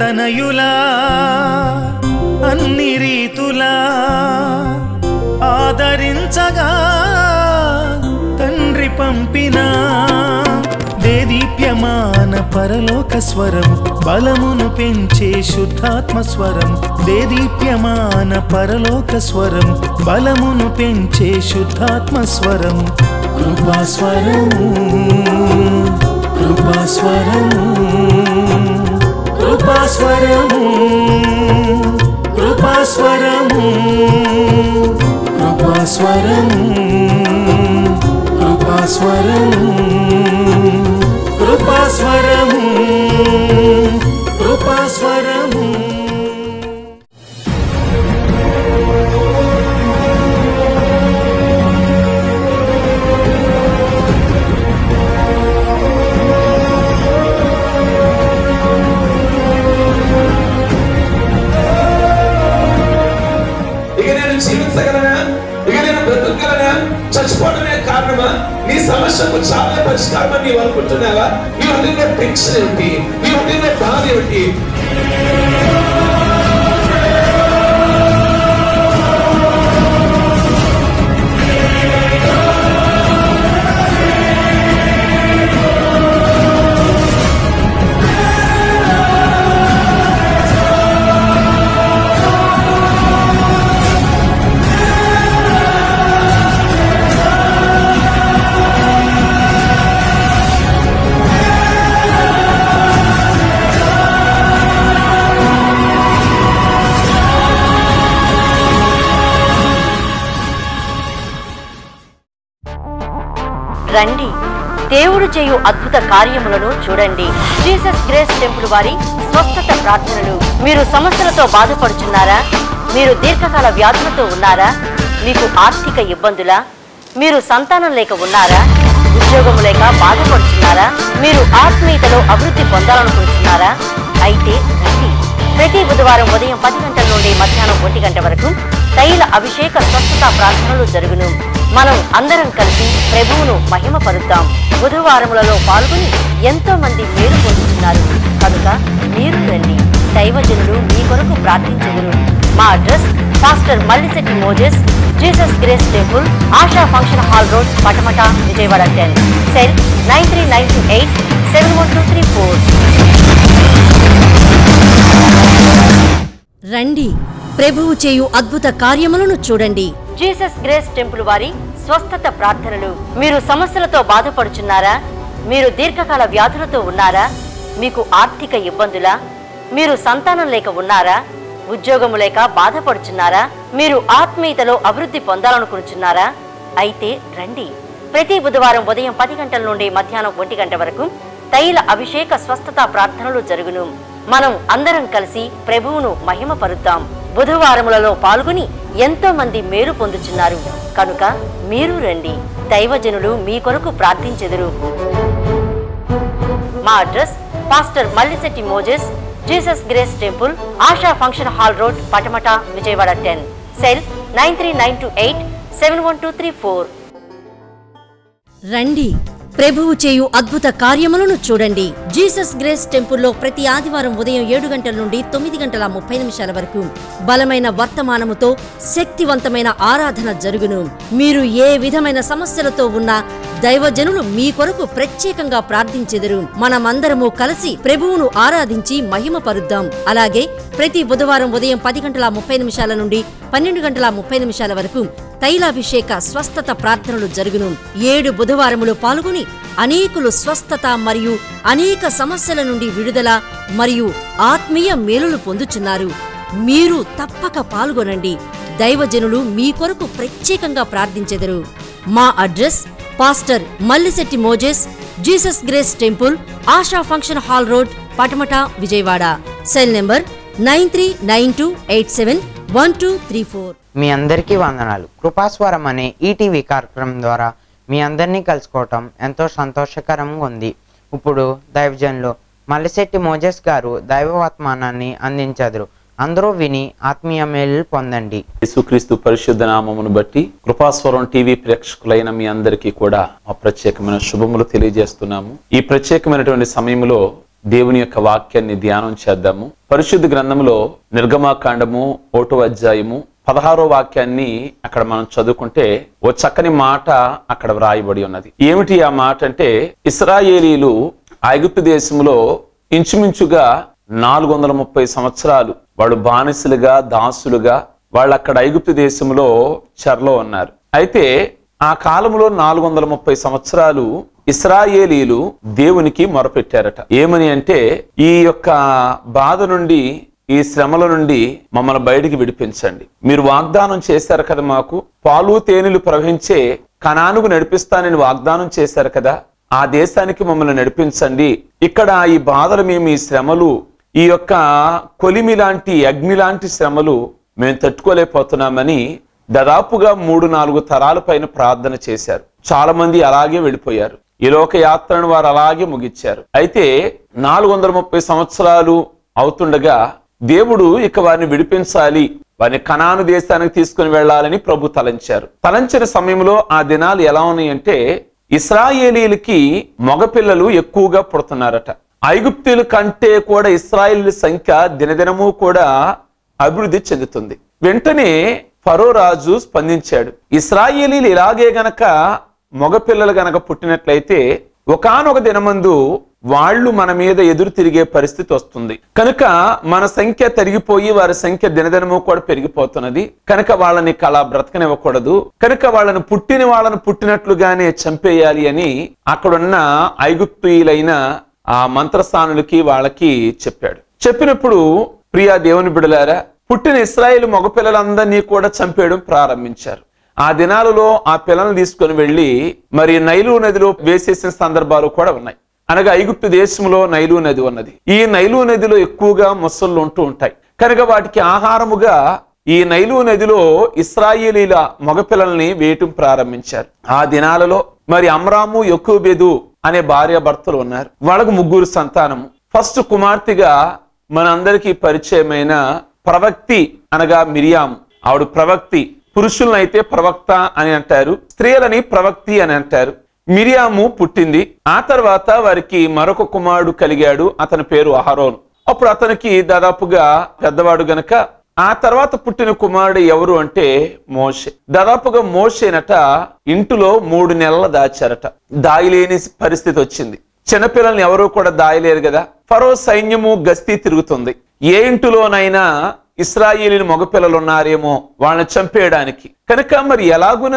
తనయులా అన్ని రీతులా ఆదరించగా తండ్రి పంపిన దేదీప్యమాన పరలోక స్వరం బలమును పెంచే శుద్ధాత్మ స్వరం దేదీప్యమాన పరలోక స్వరం బలమును పెంచే శుద్ధాత్మ స్వరం కృపాస్వరము కృపాస్వరము కృపాస్వరము కృపాస్వరము కృపాస్వరము కృపాస్వరము కృపాస్వరము కృపాస్వరము చచ్చిపోవడమే కారణమా? నీ సమస్యకు చాలా పరిష్కారం నీవు అనుకుంటున్నావా? నీ ఉండిన టెన్షన్ ఏమిటి? నీ ఉండిన బాధ ఏమిటి? రండి, దేవుడు చేయు అద్భుత కార్యములను చూడండి. జీసస్ గ్రేస్ టెంపుల్ వారి స్వస్థత ప్రార్థనలు. మీరు సమస్యలతో బాధపడుచున్నారా? మీరు దీర్ఘకాల వ్యాధులతో ఉన్నారా? మీకు ఆర్థిక ఇబ్బందులా? మీరు సంతానం లేక ఉన్నారా? ఉద్యోగం లేక బాధపడుచున్నారా? మీరు ఆత్మీయతలో అభివృద్ధి పొందాలనుకుంటున్నారా? అయితే రండి. ప్రతి బుధవారం ఉదయం 10 గంటల నుండి మధ్యాహ్నం 1 గంట వరకు తైల అభిషేక స్వస్థత ప్రార్థనలు జరుగును. మనం అందరం కలిసి ప్రభువును మహిమపరుద్దాం. బుధవారములలో పాల్గొని ఎంతో మంది మేలు పొందుతున్నారు కనుక మీరు రండి. దైవజనులు మీ కొరకు ప్రార్థించెదరు. మా address pastor Mallisetti Moses, Jesus grace temple, ASHA function hall road, Patamata, Vijayawada 10. Cell 9392871234. రండి, ప్రభువు చేయు అద్భుత కార్యములను చూడండి. జీసస్ గ్రేస్ టెంపుల్ వారి స్వస్థత ప్రార్థనలు. మీరు సమస్యలతో బాధపడుచున్నారా? మీరు దీర్ఘకాల వ్యాధులతో ఉన్నారా? మీకు ఆర్థిక ఇబ్బందులా? మీరు సంతానం లేక ఉన్నారా? ఉద్యోగము లేక బాధపడుచున్నారా? మీరు ఆత్మీయతలో అభివృద్ధి పొందాలనుకుంటున్నారా? అయితే రండి. ప్రతి బుధవారం ఉదయం 10 గంటల నుండి మధ్యాహ్నం 1 గంట వరకు తైల అభిషేక స్వస్థత ప్రార్థనలు జరుగును. మనం అందరం కలిసి ప్రభువును మహిమపరుద్దాం. బుధవారములలో పాల్గొని ఎంతో మంది మేలు పొందుచున్నారు కనుక మీరు రండి. దైవజనులు మీ కొరకు ప్రార్థించెదరు. మా address pastor Mallisetti Moses, Jesus grace temple, ASHA function hall road, Patamata, Vijayawada 10. Cell 9392871234. రండి, ప్రభువు చేయు అద్భుత కార్యములను చూడండి. జీసస్ గ్రేస్ టెంపుల్లో ప్రతి ఆదివారం ఉదయం 7 గంటల నుండి 9:30 వరకు బలమైన వర్తమానముతో శక్తివంతమైన ఆరాధన జరుగును. మీరు ఏ విధమైన సమస్యలతో ఉన్నా దైవజనులు మీ కొరకు ప్రత్యేకంగా ప్రార్థించెదరు. మనమందరము కలిసి ప్రభువును ఆరాధించి మహిమపరుద్దాం. అలాగే ప్రతి బుధవారం ఉదయం 10:30 నుండి 12:30 వరకు తైలాభిషేక స్వస్థత ప్రార్థనలు జరుగును. 7 బుధవారములు పాల్గొని అనేకులు స్వస్థత మరియు అనేక సమస్యల నుండి విడుదల మరియు ఆత్మీయ మేలులు పొందుచున్నారు. మీరు తప్పక పాల్గొనండి. దైవజనులు మీ కొరకు ప్రత్యేకంగా ప్రార్థించెదరు. మా address pastor Mallisetti Moses, Jesus grace temple, ASHA function hall road, Patamata, Vijayawada. Cell number 9392871234. మీ అందరికీ వందనాలు. కృపాస్వరం అనే ఈటీవీ కార్యక్రమం ద్వారా మీ అందరినీ కలుసుకోవటం ఎంతో సంతోషకరంగా ఉంది. ఇప్పుడు దైవజనులు మల్లిశెట్టి మోజెస్ గారు దైవవర్తమానాన్ని అందించెదరు. అందరూ విని ఆత్మీయ మేలు పొందండి. యేసుక్రీస్తు పరిశుద్ధ నామమును బట్టి కృపాస్వరం టీవీ ప్రేక్షకులైన మీ అందరికీ కూడా మా ప్రత్యేకమైన శుభములు తెలియజేస్తున్నాము. ఈ ప్రత్యేకమైనటువంటి సమయంలో దేవుని యొక్క వాక్యాన్ని ధ్యానం చేద్దాము. పరిశుద్ధ గ్రంథంలో నిర్గమాకాండము 1వ అధ్యాయము 16వ వాక్యాన్ని అక్కడ మనం చదువుకుంటే ఓ చక్కని మాట అక్కడ వ్రాయబడి ఉన్నది. ఏమిటి ఆ మాట అంటే, ఇశ్రాయేలీలు ఐగుప్తు దేశంలో ఇంచుమించుగా 430 సంవత్సరాలు వాళ్ళు బానిసలుగా దాసులుగా వాళ్ళు అక్కడ ఐగుప్తు దేశంలో చెరలో ఉన్నారు. అయితే ఆ కాలంలో 430 సంవత్సరాలు ఇశ్రాయేలీలు దేవునికి మొరపెట్టారట. ఏమని అంటే, ఈ యొక్క బాధ నుండి, ఈ శ్రమల నుండి మమ్మల్ని బయటికి విడిపించండి. మీరు వాగ్దానం చేశారు కదా, మాకు పాలు తేనెలు ప్రవహించే కనానుకు నడిపిస్తానని వాగ్దానం చేశారు కదా, ఆ దేశానికి మమ్మల్ని నడిపించండి. ఇక్కడ ఈ బాధలు, మేము ఈ శ్రమలు, ఈ యొక్క కొలిమి లాంటి అగ్ని లాంటి శ్రమలు మేము తట్టుకోలేకపోతున్నామని దాదాపుగా 3-4 తరాల పైన ప్రార్థన చేశారు. చాలా మంది అలాగే వెళ్ళిపోయారు. ఈ లోక యాత్రను వారు అలాగే ముగించారు. అయితే 430 సంవత్సరాలు అవుతుండగా దేవుడు ఇక వారిని విడిపించాలి, వారిని కనాను దేశానికి తీసుకుని వెళ్ళాలని ప్రభు తలంచారు. తలంచిన సమయంలో ఆ దినాలు ఎలా ఉన్నాయంటే, ఇశ్రాయేలీలకి మగపిల్లలు ఎక్కువగా పుడుతున్నారట. ఐగుప్తుల కంటే కూడా ఇశ్రాయేలీల సంఖ్య దినదినము కూడా అభివృద్ధి చెందుతుంది. వెంటనే ఫరో రాజు స్పందించాడు. ఇశ్రాయేలీలు ఇలాగే గనక మగపిల్లలు గనక పుట్టినట్లయితే ఒకానొక దినమందు వాళ్ళు మన మీద ఎదురు తిరిగే పరిస్థితి వస్తుంది. కనుక మన సంఖ్య తరిగిపోయి వారి సంఖ్య దినదినము కూడా పెరిగిపోతున్నది. కనుక వాళ్ళని అలా బ్రతకనివ్వకూడదు. కనుక వాళ్ళని పుట్టినట్లుగానే చంపేయాలి అని అక్కడున్న ఐగుప్తీయులైన ఆ మంత్రస్థానులకి వాళ్ళకి చెప్పాడు. చెప్పినప్పుడు ప్రియా దేవుని బిడలారా, పుట్టిన ఇశ్రాయేలు మగపిల్లలందరినీ కూడా చంపేయడం ప్రారంభించారు. ఆ దినాలలో ఆ పిల్లలను తీసుకొని వెళ్ళి మరి నైలు నదిలో వేసేసిన సందర్భాలు కూడా ఉన్నాయి. అనగా ఐగుప్తు దేశంలో నైలు నది ఉన్నది. ఈ నైలు నదిలో ఎక్కువగా మొసళ్ళు ఉంటూ ఉంటాయి. కనుక వాటికి ఆహారముగా ఈ నైలు నదిలో ఇశ్రాయేలీల మగపిల్లల్ని వేయటం ప్రారంభించారు. ఆ దినాలలో మరి అమ్రాము యొకోబెదు అనే భార్య భర్తలు ఉన్నారు. వాళ్ళకు 3 సంతానము. ఫస్ట్ కుమార్తెగా మనందరికీ పరిచయమైన ప్రవక్తి అనగా మిరియాము. ఆవిడ ప్రవక్తి. పురుషులను అయితే ప్రవక్త అని అంటారు, స్త్రీలని ప్రవక్తి అని అంటారు. మిరియాము పుట్టింది. ఆ తర్వాత వారికి మరొక కుమారుడు కలిగాడు. అతని పేరు అహరోను. అప్పుడు అతనికి దాదాపుగా పెద్దవాడు గనక ఆ తర్వాత పుట్టిన కుమారుడు ఎవరు అంటే మోషే. దాదాపుగా మోషేనట ఇంటిలో 3 నెలలు దాచారట. దాయలేని పరిస్థితి వచ్చింది. చిన్నపిల్లల్ని ఎవరూ కూడా దాయలేరు కదా. ఫరో సైన్యము గస్తీ తిరుగుతుంది. ఏ ఇంటిలోనైనా ఇశ్రాయేలీలు మగపిల్లలు ఉన్నారేమో వాళ్ళని చంపేయడానికి. కనుక మరి ఎలాగున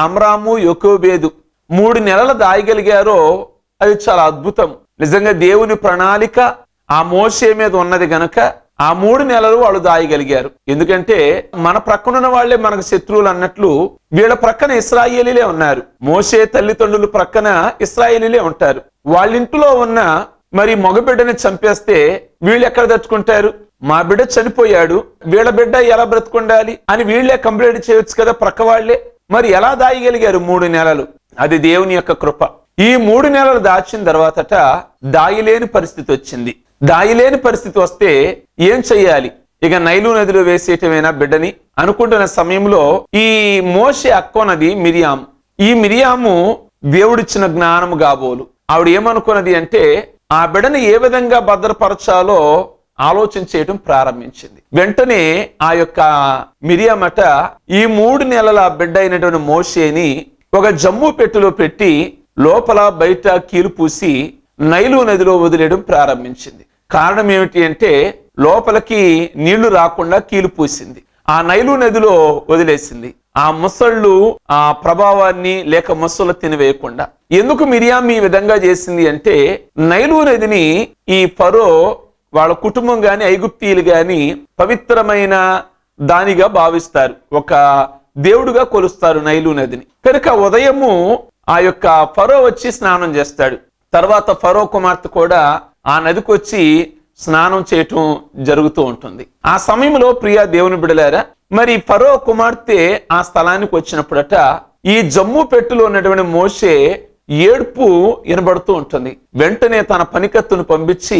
అమ్రాము యొకోబేదు 3 నెలలు దాయగలిగారో అది చాలా అద్భుతం. నిజంగా దేవుని ప్రణాళిక ఆ మోషే మీద ఉన్నది గనక ఆ 3 నెలలు వాళ్ళు దాయగలిగారు. ఎందుకంటే మన ప్రక్కనున్న వాళ్లే మనకు శత్రువులు అన్నట్లు వీళ్ళ ప్రక్కన ఇశ్రాయేలీలే ఉన్నారు. మోషే తల్లిదండ్రులు ప్రక్కన ఇశ్రాయేలీలే ఉంటారు. వాళ్ళింట్లో ఉన్న మరి మగబిడ్డని చంపేస్తే వీళ్ళు ఎక్కడ తట్టుకుంటారు? మా బిడ్డ చనిపోయాడు, వీళ్ళ బిడ్డ ఎలా బ్రతుకుండాలి అని వీళ్లే కంప్లైంట్ చేయొచ్చు కదా ప్రక్క వాళ్లే. మరి ఎలా దాయగలిగారు 3 నెలలు? అది దేవుని యొక్క కృప. ఈ 3 నెలలు దాచిన తర్వాతట దాయలేని పరిస్థితి వచ్చింది. దాయలేని పరిస్థితి వస్తే ఏం చెయ్యాలి? ఇక నైలు నదిలో వేసేయటమేనా బిడ్డని అనుకుంటున్న సమయంలో ఈ మోషే అక్కున్నది మిరియాము. ఈ మిరియాము దేవుడిచ్చిన జ్ఞానము కాబోలు. ఆవిడ ఏమనుకున్నది అంటే ఆ బిడ్డని ఏ విధంగా భద్రపరచాలో ఆలోచించేయటం ప్రారంభించింది. వెంటనే ఆ యొక్క మిరియామట ఈ 3 నెలల బిడ్డ అయినటువంటి మోషేని ఒక జమ్ము పెట్టెలో పెట్టి లోపల బయట కీలు పూసి నైలు నదిలో వదిలేయడం ప్రారంభించింది. కారణం ఏమిటి అంటే లోపలికి నీళ్లు రాకుండా కీలు పూసింది. ఆ నైలు నదిలో వదిలేసింది. ఆ ముసళ్ళు ఆ ప్రభావాన్ని లేక ముసళ్ళు తినివేయకుండా. ఎందుకు మిరియాం ఈ విధంగా చేసింది అంటే నైలు నదిని ఈ ఫరో వాళ్ళ కుటుంబం గాని ఐగుప్తీయులు గాని పవిత్రమైన దానిగా భావిస్తారు, ఒక దేవుడుగా కొలుస్తారు నైలు నదిని. కనుక ఉదయము ఆ యొక్క ఫరో వచ్చి స్నానం చేస్తాడు. తర్వాత ఫరో కుమార్తె కూడా ఆ నదికి వచ్చి స్నానం చేయటం జరుగుతూ ఉంటుంది. ఆ సమయంలో ప్రియా దేవుని బిడలారా, మరి ఫరో కుమార్తె ఆ స్థలానికి వచ్చినప్పుడట ఈ జమ్ము పెట్టులో ఉన్నటువంటి మోషే ఏడుపు వినబడుతూ ఉంటుంది. వెంటనే తన పనికత్తును పంపించి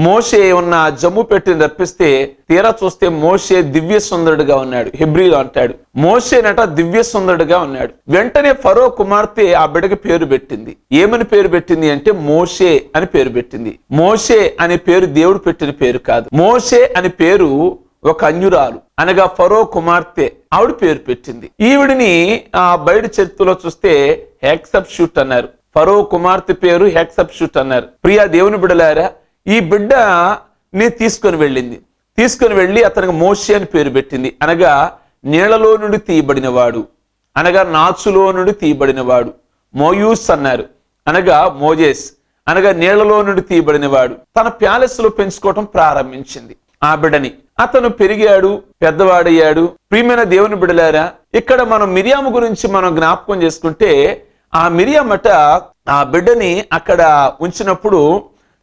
మోషే ఉన్న జమ్ము పెట్టిని రప్పిస్తే తీరా చూస్తే మోషే దివ్య సుందరుడుగా ఉన్నాడు. హెబ్రీలో అంటాడు మోషేనట దివ్య సుందరుడుగా ఉన్నాడు. వెంటనే ఫరో కుమార్తె ఆ బిడ్డకి పేరు పెట్టింది. ఏమని పేరు పెట్టింది అంటే మోషే అని పేరు పెట్టింది. మోషే అనే పేరు దేవుడు పెట్టిన పేరు కాదు. మోషే అనే పేరు ఒక అన్యురాలు అనగా ఫరో కుమార్తె ఆవిడ పేరు పెట్టింది. ఈవిడిని ఆ బయట చరిత్రలో చూస్తే హెక్సప్షూట్ అన్నారు. ఫరో కుమార్తె పేరు హెక్సప్షూట్ అన్నారు. ప్రియా దేవుని బిడ్డలారా, ఈ బిడ్డని తీసుకొని వెళ్ళి అతనికి మోషే అని పేరు పెట్టింది. అనగా నీళ్లలో నుండి తీయబడినవాడు, అనగా నాచులో నుండి తీయబడినవాడు. మోయూస్ అన్నారు, అనగా మోజేస్, అనగా నీళ్లలో నుండి తీయబడినవాడు. తన ప్యాలెస్ లో పెంచుకోవటం ప్రారంభించింది ఆ బిడ్డని. అతను పెరిగాడు, పెద్దవాడయ్యాడు. ప్రియమైన దేవుని బిడ్డలారా, ఇక్కడ మనం మిరియాము గురించి మనం జ్ఞాపకం చేసుకుంటే ఆ మిరియామట ఆ బిడ్డని అక్కడ ఉంచినప్పుడు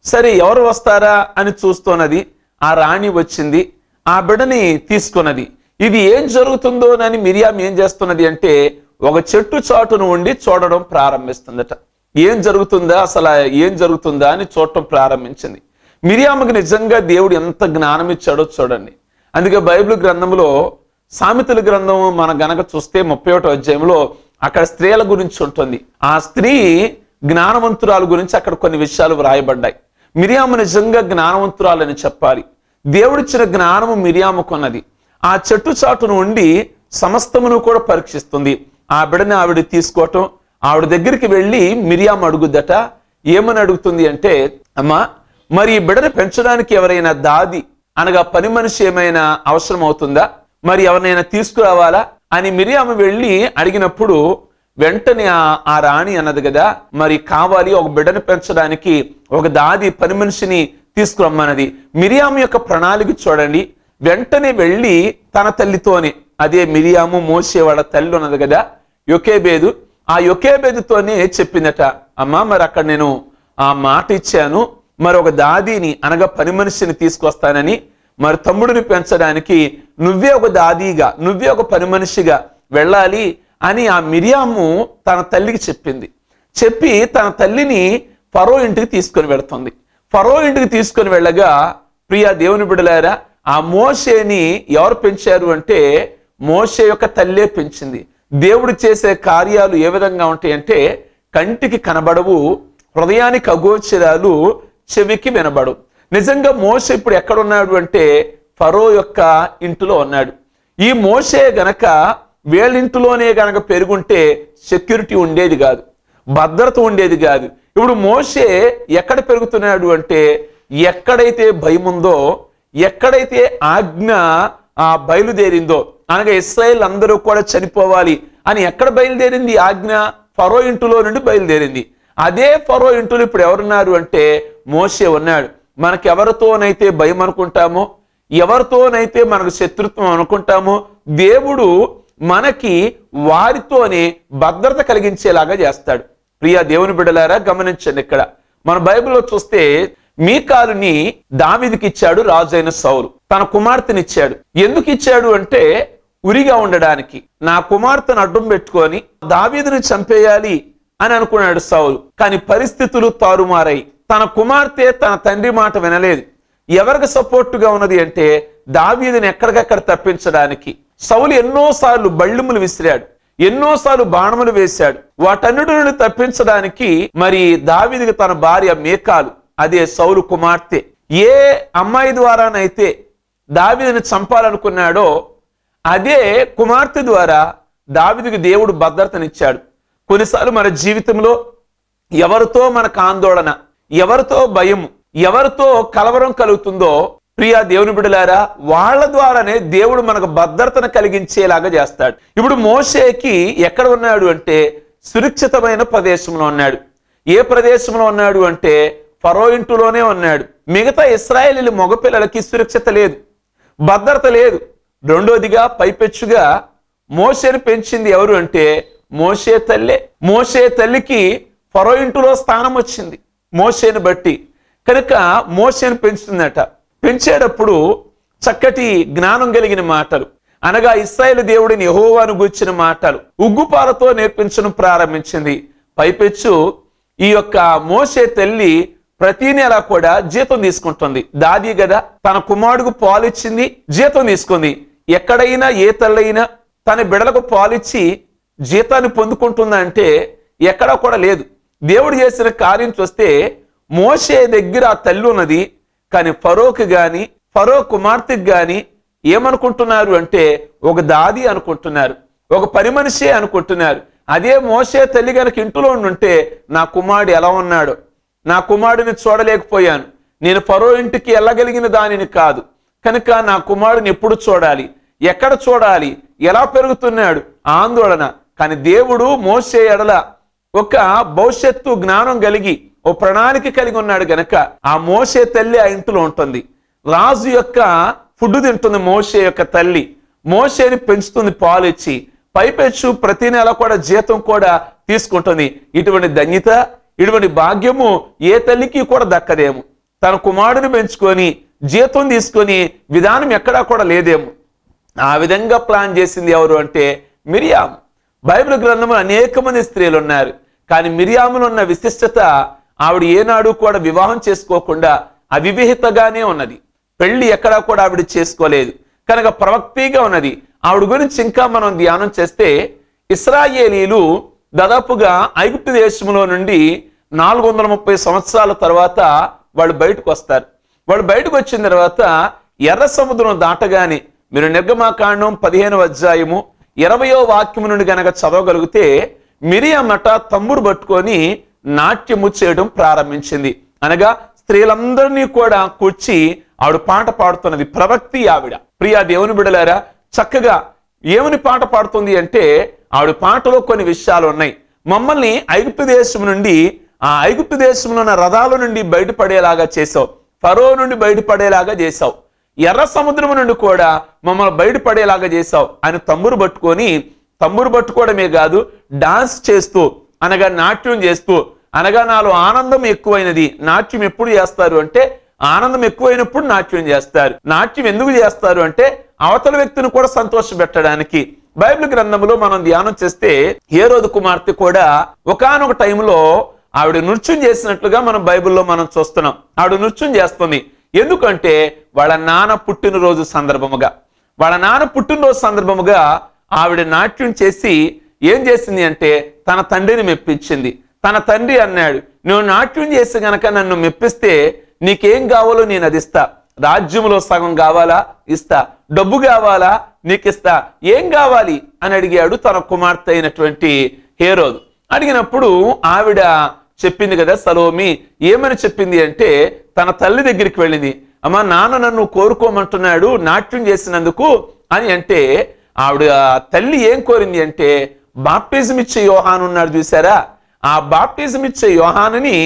సరే ఎవరు వస్తారా అని చూస్తున్నది. ఆ రాణి వచ్చింది, ఆ బిడ్డని తీసుకున్నది. ఇది ఏం జరుగుతుందోనని మిరియాం ఏం చేస్తున్నది అంటే ఒక చెట్టు చాటును ఉండి చూడడం ప్రారంభిస్తుందట. ఏం జరుగుతుందా, అసలు ఏం జరుగుతుందా అని చూడటం ప్రారంభించింది. మిరియాముకి నిజంగా దేవుడు ఎంత జ్ఞానం ఇచ్చాడో చూడండి. అందుకే బైబిల్ గ్రంథంలో సామెతల గ్రంథం మన గనక చూస్తే 31వ అధ్యాయంలో అక్కడ స్త్రీల గురించి ఉంటుంది. ఆ స్త్రీ జ్ఞానవంతురాలు గురించి అక్కడ కొన్ని విషయాలు వ్రాయబడ్డాయి. మిరియాము నిజంగా జ్ఞానవంతురాలని చెప్పాలి. దేవుడిచ్చిన జ్ఞానము మిరియాముకున్నది. ఆ చెట్టు చాటును ఉండి సమస్తమును కూడా పరీక్షిస్తుంది. ఆ బిడ్డని ఆవిడ తీసుకోవటం, ఆవిడ దగ్గరికి వెళ్ళి మిరియాము అడుగుద్దట. ఏమని అడుగుతుంది అంటే, అమ్మా మరి ఈ బిడ్డను పెంచడానికి ఎవరైనా దాది అనగా పని మనిషి ఏమైనా అవసరం అవుతుందా, మరి ఎవరినైనా తీసుకురావాలా అని మిరియాము వెళ్ళి అడిగినప్పుడు వెంటనే ఆ రాణి అన్నది కదా, మరి కావాలి, ఒక బిడ్డను పెంచడానికి ఒక దాది పని మనిషిని తీసుకురమ్మన్నది. మిరియాము యొక్క ప్రణాళిక చూడండి. వెంటనే వెళ్ళి తన తల్లితోనే, అదే మిరియాము మోసే వాళ్ళ తల్లి ఉన్నది కదా యొకేబేదు, ఆ యొకేబేదుతోనే చెప్పిందట, అమ్మా మరి అక్కడ నేను ఆ మాట ఇచ్చాను, మరి ఒక దాదీని అనగా పని మనిషిని తీసుకొస్తానని, మరి తమ్ముడిని పెంచడానికి నువ్వే ఒక దాదీగా, నువ్వే ఒక పని మనిషిగా వెళ్ళాలి అని ఆ మిరియాము తన తల్లికి చెప్పింది. చెప్పి తన తల్లిని ఫరో ఇంటికి తీసుకొని వెళుతుంది. ఫరో ఇంటికి తీసుకొని వెళ్ళగా ప్రియా దేవుని బిడ్డలారా, ఆ మోషేని ఎవరు పెంచారు అంటే మోషే యొక్క తల్లే పెంచింది. దేవుడు చేసే కార్యాలు ఏ విధంగా ఉంటాయంటే కంటికి కనబడవు, హృదయానికి అగోచరాలు, చెవికి వినబడు. నిజంగా మోషే ఇప్పుడు ఎక్కడున్నాడు అంటే ఫరో యొక్క ఇంటిలో ఉన్నాడు. ఈ మోషే గనక వీళ్ళింటిలోనే గనక పెరుగుంటే సెక్యూరిటీ ఉండేది కాదు, భద్రత ఉండేది కాదు. ఇప్పుడు మోషే ఎక్కడ పెరుగుతున్నాడు అంటే ఎక్కడైతే భయం ఉందో, ఎక్కడైతే ఆజ్ఞ బయలుదేరిందో, అనగా ఇశ్రాయేల్ అందరూ కూడా చనిపోవాలి అని ఎక్కడ బయలుదేరింది ఆజ్ఞ? ఫరో ఇంటిలో నుండి బయలుదేరింది. అదే ఫరో ఇంటిలో ఇప్పుడు ఎవరున్నారు అంటే మోషే ఉన్నాడు. మనకి ఎవరితోనైతే భయం అనుకుంటామో, ఎవరితోనైతే మనకు శత్రుత్వం అనుకుంటామో, దేవుడు మనకి వారితోనే భద్రత కలిగించేలాగా చేస్తాడు. ప్రియా దేవుని బిడ్డలారా గమనించండి, ఇక్కడ మన బైబిల్లో చూస్తే మీకాలుని దావీదుకి ఇచ్చాడు రాజు అయిన సౌలు. తన కుమార్తెనిచ్చాడు. ఎందుకు ఇచ్చాడు అంటే ఉరిగా ఉండడానికి. నా కుమార్తెను అడ్డం పెట్టుకొని దావీదుని చంపేయాలి అని అనుకున్నాడు సౌలు. కానీ పరిస్థితులు తారుమారాయి. తన కుమార్తె తన తండ్రి మాట వినలేదు. ఎవరికి సపోర్టుగా ఉన్నది అంటే దావీదుని ఎక్కడికక్కడ తప్పించడానికి. సౌలు ఎన్నోసార్లు బళ్ళిములు విసిరాడు, ఎన్నోసార్లు బాణములు వేశాడు. వాటన్నిటిని తప్పించడానికి మరి దావీదుకి తన భార్య మీకాలు, అదే సౌలు కుమార్తె, ఏ అమ్మాయి ద్వారానైతే దావీదుని చంపాలనుకున్నాడో అదే కుమార్తె ద్వారా దావీదుకి దేవుడు భద్రతనిచ్చాడు. కొన్నిసార్లు మన జీవితంలో ఎవరితో మనకు ఆందోళన, ఎవరితో భయం, ఎవరితో కలవరం కలుగుతుందో ప్రియా దేవుని బిడ్డలారా, వాళ్ళ ద్వారానే దేవుడు మనకు భద్రతను కలిగించేలాగా చేస్తాడు. ఇప్పుడు మోషేకి ఎక్కడ ఉన్నాడు అంటే సురక్షితమైన ప్రదేశంలో ఉన్నాడు. ఏ ప్రదేశంలో ఉన్నాడు అంటే ఫరో ఇంటిలోనే ఉన్నాడు. మిగతా ఇశ్రాయేలీల మగపిల్లలకి సురక్షిత లేదు, భద్రత లేదు. రెండోదిగా పైపెచ్చుగా మోషేని పెంచింది ఎవరు అంటే మోషే తల్లే. మోషే తల్లికి ఫరో ఇంటిలో స్థానం వచ్చింది మోషేని బట్టి, కనుక మోషేని పెంచుతుందట. పెంచేటప్పుడు చక్కటి జ్ఞానం కలిగిన మాటలు, అనగా ఇశ్రాయేలు దేవుడిని యెహోవాను గూర్చిన మాటలు ఉగ్గుపాలతో నేర్పించడం ప్రారంభించింది. పైపెచ్చు ఈ యొక్క మోషే తల్లి ప్రతి నెల కూడా జీతం తీసుకుంటుంది. దాది కదా, తన కుమారుడుకు పాలిచ్చింది, జీతం తీసుకుంది. ఎక్కడైనా ఏ తల్లైనా తన బిడలకు పాలిచ్చి జీతాన్ని పొందుకుంటుందంటే ఎక్కడా కూడా లేదు. దేవుడు చేసిన కార్యం చూస్తే మోషే దగ్గర ఆ తల్లి ఉన్నది, కానీ ఫరోకి గాని ఫరో కుమార్తెకి గాని ఏమనుకుంటున్నారు అంటే ఒక దాది అనుకుంటున్నారు, ఒక పని మనిషే అనుకుంటున్నారు. అదే మోషే తల్లి గనక ఇంట్లో ఉంటే నా కుమారుడు ఎలా ఉన్నాడు, నా కుమారుడిని చూడలేకపోయాను, నేను ఫరో ఇంటికి వెళ్ళగలిగిన దానిని కాదు కనుక నా కుమారుడిని ఎప్పుడు చూడాలి, ఎక్కడ చూడాలి, ఎలా పెరుగుతున్నాడు ఆందోళన. కానీ దేవుడు మోషే ఎడల ఒక భవిష్యత్తు జ్ఞానం కలిగి ఓ ప్రణాళిక కలిగి ఉన్నాడు గనక ఆ మోషే తల్లి ఆ ఇంట్లో ఉంటుంది. రాజు యొక్క ఫుడ్ తింటుంది మోషే యొక్క తల్లి, మోషేని పెంచుతుంది పాలు ఇచ్చి, పైపెచ్చు ప్రతి నెల కూడా జీతం కూడా తీసుకుంటుంది. ఇటువంటి ధన్యత, ఇటువంటి భాగ్యము ఏ తల్లికి కూడా దక్కదేమో. తన కుమారుడిని పెంచుకొని జీతం తీసుకొని విధానం ఎక్కడా కూడా లేదేమో. ఆ విధంగా ప్లాన్ చేసింది ఎవరు అంటే మిరియాము. బైబిల్ గ్రంథంలో అనేక మంది స్త్రీలు ఉన్నారు, కానీ మిరియాములో ఉన్న విశిష్టత ఆవిడ ఏనాడు కూడా వివాహం చేసుకోకుండా అవివాహితగానే ఉన్నది. పెళ్లి ఎక్కడా కూడా ఆవిడ చేసుకోలేదు కనుక ప్రవక్తిగా ఉన్నది. ఆవిడ గురించి ఇంకా మనం ధ్యానం చేస్తే ఇశ్రాయేలీలు దాదాపుగా ఐగుప్తు దేశంలో నుండి 430 సంవత్సరాల తర్వాత వాళ్ళు బయటకు వస్తారు. వాళ్ళు బయటకు వచ్చిన తర్వాత ఎర్ర సముద్రం దాటగానే మీరు నిర్గమాకాండం 15వ అధ్యాయము 20వ వాక్యము నుండి గనక చదవగలిగితే మిరియామట తమ్ముడు పట్టుకొని నాట్యము చేయడం ప్రారంభించింది. అనగా స్త్రీలందరినీ కూడా కూర్చి ఆవిడ పాట పాడుతున్నది. ప్రవక్తి ఆవిడ. ప్రియా దేవుని బిడలారా, చక్కగా ఏమని పాట పాడుతుంది అంటే ఆవిడ పాటలో కొన్ని విషయాలు ఉన్నాయి. మమ్మల్ని ఐగుప్తు దేశం నుండి, ఆ ఐగుప్తు దేశంలో ఉన్న రథాల నుండి బయటపడేలాగా చేసావు, ఫరో నుండి బయటపడేలాగా చేసావు, ఎర్ర సముద్రం నుండి కూడా మమ్మల్ని బయటపడేలాగా చేసావు అని తమ్మురు పట్టుకోవడమే కాదు, డాన్స్ చేస్తూ అనగా నాట్యం చేస్తూ, అనగా నాలో ఆనందం ఎక్కువైనది. నాట్యం ఎప్పుడు చేస్తారు అంటే ఆనందం ఎక్కువైనప్పుడు నాట్యం చేస్తారు. నాట్యం ఎందుకు చేస్తారు అంటే అవతల వ్యక్తిని కూడా సంతోషపెట్టడానికి. బైబిల్ గ్రంథంలో మనం ధ్యానం చేస్తే హేరోదు కుమార్తె కూడా ఒకానొక టైంలో ఆవిడ నృత్యం చేసినట్లుగా మనం బైబిల్లో మనం చూస్తున్నాం. ఆవిడ నృత్యం చేస్తుంది. ఎందుకంటే వాళ్ళ నాన్న పుట్టినరోజు సందర్భముగా ఆవిడ నాట్యం చేసి ఏం చేసింది అంటే తన తండ్రిని మెప్పించింది. తన తండ్రి అన్నాడు, నువ్వు నాట్యం చేసి గనక నన్ను మెప్పిస్తే నీకేం కావాలో నేను అది ఇస్తా. రాజ్యంలో సగం కావాలా ఇస్తా, డబ్బు కావాలా నీకు ఇస్తా, ఏం కావాలి అని అడిగాడు తన కుమార్తె అయినటువంటి హేరోదు. అడిగినప్పుడు ఆవిడ చెప్పింది కదా సలోమి, ఏమని చెప్పింది అంటే తన తల్లి దగ్గరికి వెళ్ళింది. అమ్మా, నాన్న నన్ను కోరుకోమంటున్నాడు నాట్యం చేసినందుకు అని అంటే ఆవిడ తల్లి ఏం కోరింది అంటే బాప్టిజం ఇచ్చే యోహాను ఉన్నాడు చూసారా, ఆ బాప్టిజం ఇచ్చే యోహానుని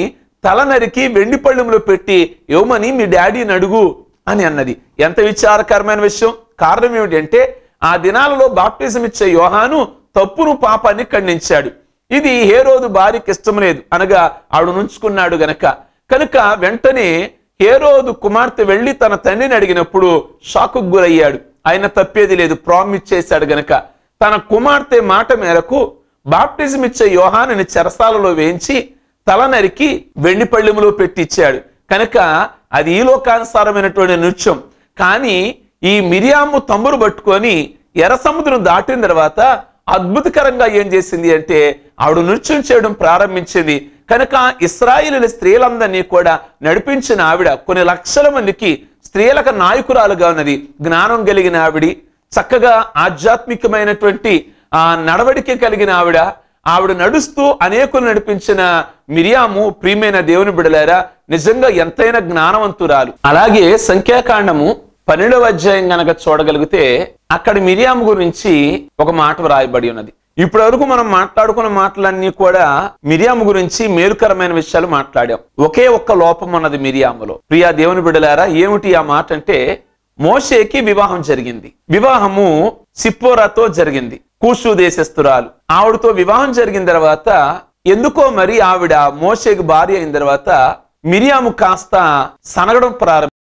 తల నరికి వెండి పళ్ళెంలో పెట్టి ఇవ్వమని మీ డాడీని అడుగు అని అన్నది. ఎంత విచారకరమైన విషయం. కారణం ఏమిటంటే ఆ దినాలలో బాప్టిజం ఇచ్చే యోహాను తప్పును పాపాన్ని ఖండించాడు. ఇది హేరోదు భార్యకి ఇష్టం లేదు, అనగా ఆవిడ నుంచుకున్నాడు కనుక వెంటనే హేరోదు కుమార్తె వెళ్ళి తన తండ్రిని అడిగినప్పుడు షాకు గురయ్యాడు. ఆయన తప్పేది లేదు, ప్రామిస్ చేశాడు గనక తన కుమార్తె మాట మేరకు బాప్టిజం ఇచ్చే యోహానుని చెరసాలలో వేయించి తల నరికి వెండి పళ్ళెములో పెట్టించాడు. కనుక అది ఈ లోకానుసారమైనటువంటి నృత్యం. కానీ ఈ మిరియాము తమ్ముడు పట్టుకొని ఎర్ర సముద్రం దాటిన తర్వాత అద్భుతకరంగా ఏం చేసింది అంటే ఆవిడ నృత్యం చేయడం ప్రారంభించింది. కనుక ఇశ్రాయేలు స్త్రీలందరినీ కూడా నడిపించిన ఆవిడ కొన్ని లక్షల మందికి స్త్రీలకు నాయకురాలుగా ఉన్నది. జ్ఞానం కలిగిన ఆవిడి, చక్కగా ఆధ్యాత్మికమైనటువంటి ఆ నడవడిక కలిగిన ఆవిడ నడుస్తూ అనేకులు నడిపించిన మిరియాము ప్రియమైన దేవుని బిడలారా నిజంగా ఎంతైనా జ్ఞానవంతురాలు. అలాగే సంఖ్యాకాండము 12వ అధ్యాయం గనక చూడగలిగితే అక్కడ మిరియాము గురించి ఒక మాట వ్రాయబడి ఉన్నది. ఇప్పటి వరకు మనం మాట్లాడుకున్న మాటలన్నీ కూడా మిరియాము గురించి మేలుకరమైన విషయాలు మాట్లాడాం. ఒకే ఒక్క లోపం ఉన్నది మిరియాములో. ప్రియా దేవుని బిడ్డలారా, ఏమిటి ఆ మాట అంటే మోషేకి వివాహం జరిగింది. వివాహము సిప్పోరాతో జరిగింది, కూషు దేశస్తురాలు. ఆవిడతో వివాహం జరిగిన తర్వాత ఎందుకో మరి ఆవిడ మోషేకి భార్య అయిన తర్వాత మిరియాము కాస్త సనగడం ప్రారంభించింది.